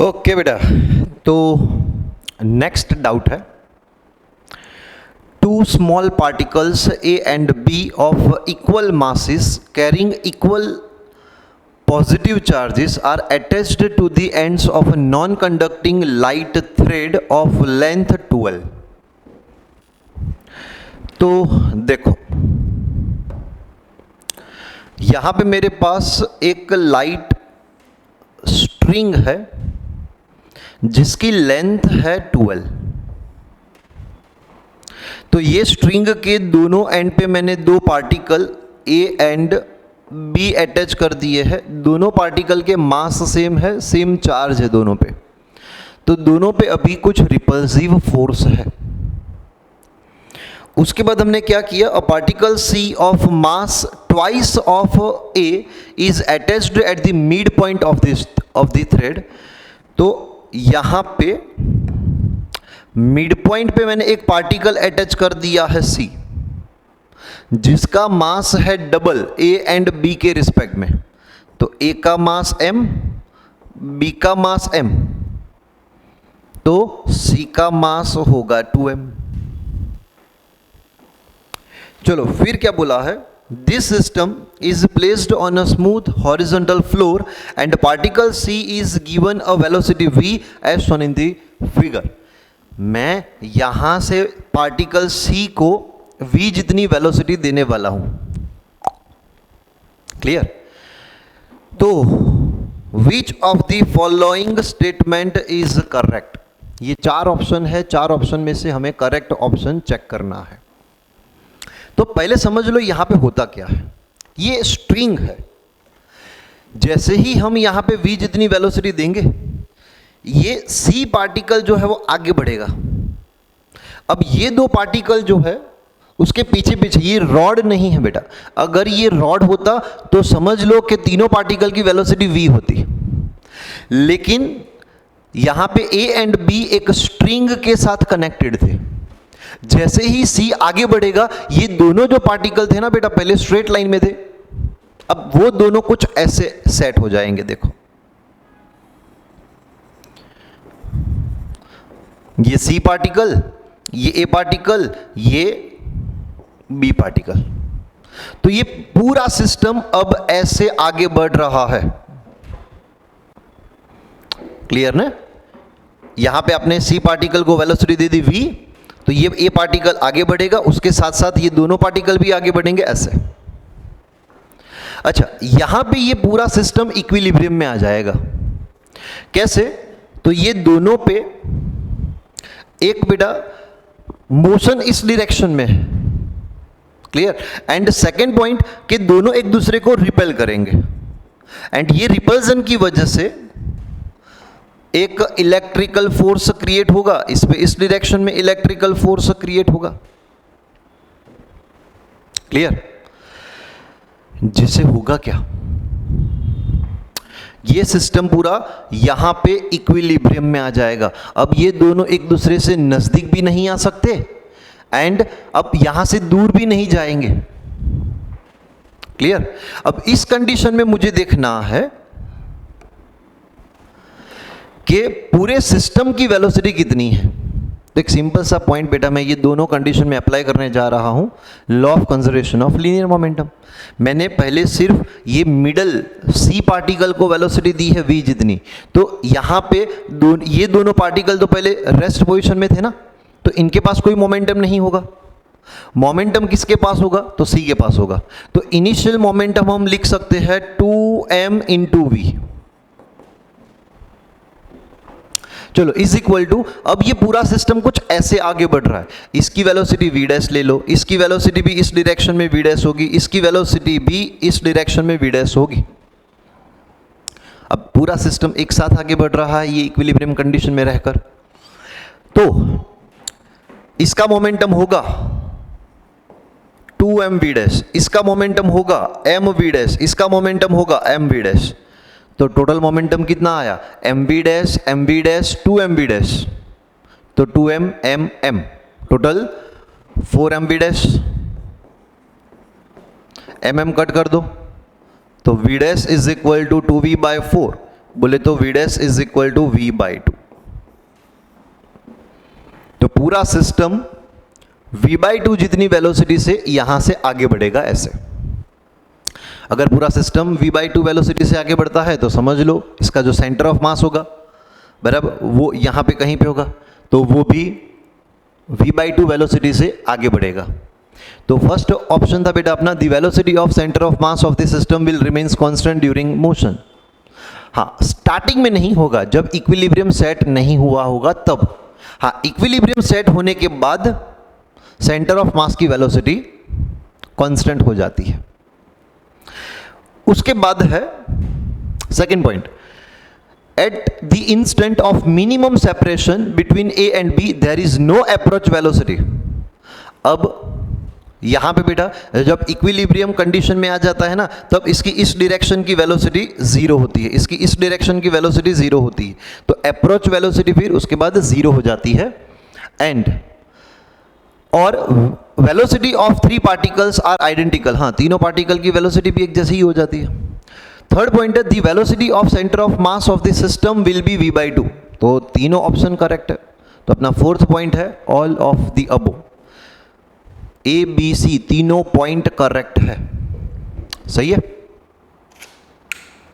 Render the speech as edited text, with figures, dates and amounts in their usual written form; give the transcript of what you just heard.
Okay बेटा, तो next doubt है, two small particles A and B of equal masses carrying equal positive charges are attached to the ends of a non-conducting light thread of length 12. तो देखो यहां पे मेरे पास एक light string है जिसकी लेंथ है 12। तो ये स्ट्रिंग के दोनों एंड पे मैंने दो particle A and B attach कर दिए हैं। दोनों पार्टिकल के मास सेम है, सेम चार्ज है दोनों पे, तो दोनों पे अभी कुछ रिपल्सिव फोर्स है। उसके बाद हमने क्या किया, a particle C of mass twice of A is attached at the mid point of the thread. तो यहां पे मिड पॉइंट पे मैंने एक पार्टिकल अटैच कर दिया है C, जिसका मास है डबल A एंड B के रिस्पेक्ट में। तो A का मास M, B का मास M, तो C का मास होगा 2M। चलो फिर क्या बोला है, this system is placed on a smooth horizontal floor and particle C is given a velocity V as shown in the figure. मैं यहां से पार्टिकल C को V जितनी वेलोसिटी देने वाला हूं। क्लियर? तो which of the following statement is correct? ये चार ऑप्शन है, चार ऑप्शन में से हमें करेक्ट ऑप्शन चेक करना है। तो पहले समझ लो यहां पे होता क्या है। ये स्ट्रिंग है, जैसे ही हम यहां पे V जितनी वेलोसिटी देंगे, ये C पार्टिकल जो है वो आगे बढ़ेगा। अब ये दो पार्टिकल जो है उसके पीछे पीछे, ये रॉड नहीं है बेटा। अगर ये रॉड होता तो समझ लो कि तीनों पार्टिकल की वेलोसिटी V होती, लेकिन यहां पे A एंड B एक स्ट्रिंग के साथ कनेक्टेड थे। जैसे ही C आगे बढ़ेगा, ये दोनों जो पार्टिकल थे ना बेटा, पहले स्ट्रेट लाइन में थे, अब वो दोनों कुछ ऐसे सेट हो जाएंगे। देखो ये C पार्टिकल, ये A पार्टिकल, ये B पार्टिकल। तो ये पूरा सिस्टम अब ऐसे आगे बढ़ रहा है। क्लियर ना? यहां पे आपने C पार्टिकल को वेलोसिटी दे दी V, तो ये A पार्टिकल आगे बढ़ेगा, उसके साथ साथ ये दोनों पार्टिकल भी आगे बढ़ेंगे ऐसे। अच्छा, यहां पे ये पूरा सिस्टम इक्विलिब्रियम में आ जाएगा। कैसे? तो ये दोनों पे एक बेटा मोशन इस डायरेक्शन में है। क्लियर? एंड सेकेंड पॉइंट कि दोनों एक दूसरे को रिपेल करेंगे, एंड ये रिपल्जन की वजह से एक इलेक्ट्रिकल फोर्स क्रिएट होगा। इस पे इस डायरेक्शन में इलेक्ट्रिकल फोर्स क्रिएट होगा। क्लियर? जिससे होगा क्या, ये सिस्टम पूरा यहां पे इक्विलिब्रियम में आ जाएगा। अब ये दोनों एक दूसरे से नजदीक भी नहीं आ सकते, एंड अब यहां से दूर भी नहीं जाएंगे। क्लियर? अब इस कंडीशन में मुझे देखना है कि पूरे सिस्टम की वेलोसिटी कितनी है। तो एक सिंपल सा पॉइंट बेटा मैं ये दोनों कंडीशन में अप्लाई करने जा रहा हूं, law of conservation of linear momentum. मैंने पहले सिर्फ ये मिडल C पार्टिकल को वेलोसिटी दी है V जितनी, तो यहां पे ये दोनों पार्टिकल तो पहले रेस्ट पोजीशन में थे ना, तो इनके पास कोई मोमेंटम नहीं होगा। मोमेंटम किसके पास होगा? तो C के पास होगा। तो इनिशियल मोमेंटम हम लिख सकते हैं 2m इंटू V। चलो इज इक्वल टू, अब ये पूरा सिस्टम कुछ ऐसे आगे बढ़ रहा है। इसकी वेलोसिटी V डैश ले लो, इसकी वेलोसिटी भी इस डायरेक्शन में V डैश होगी, इसकी वेलोसिटी भी इस डायरेक्शन में V डैश होगी। अब पूरा सिस्टम एक साथ आगे बढ़ रहा है ये इक्विलिब्रियम कंडीशन में रहकर। तो इसका मोमेंटम होगा 2mv डैश, इसका मोमेंटम होगा mv डैश, इसका मोमेंटम होगा mv डैश। तो टोटल मोमेंटम कितना आया? mv dash, mv dash, 2mv dash, तो 2m m m, total 4mv dash. mm cut कर दो, तो v dash is equal to 2v by 4, बोले तो v dash is equal to v/2। तो पूरा सिस्टम v/2 जितनी वेलोसिटी से यहां से आगे बढ़ेगा ऐसे। अगर पूरा सिस्टम v/2 वेलोसिटी से आगे बढ़ता है तो समझ लो इसका जो सेंटर ऑफ मास होगा बराबर वो यहां पे कहीं पे होगा, तो वो भी v/2 वेलोसिटी से आगे बढ़ेगा। तो फर्स्ट ऑप्शन था बेटा अपना, the velocity of centre of mass of the system will remains constant during motion. हाँ, स्टार्टिंग में नहीं होगा, जब इक्विलिब्रियम सेट नहीं हुआ होगा तब। हाँ, इक्विलिब्रियम सेट होने के बाद सेंटर ऑफ मास की वेलोसिटी कांस्टेंट हो जाती है। उसके बाद है second point, at the instant of minimum separation between A and B there is no approach velocity. अब यहां पे बेटा जब इक्विलिब्रियम कंडीशन में आ जाता है ना, तब इसकी इस डायरेक्शन की वेलोसिटी जीरो होती है, इसकी इस डायरेक्शन की वेलोसिटी जीरो होती है, तो अप्रोच वेलोसिटी फिर उसके बाद जीरो हो जाती है। एंड और velocity of 3 particles are identical. हाँ, तीनों पार्टिकल की वेलोसिटी भी एक जैसी ही हो जाती है। थर्ड पॉइंट है, the velocity of centre of mass of the system will be v/2। तो तीनों ऑप्शन करेक्ट है। तो अपना फोर्थ पॉइंट है all of the above, A B C तीनों पॉइंट करेक्ट है। सही है।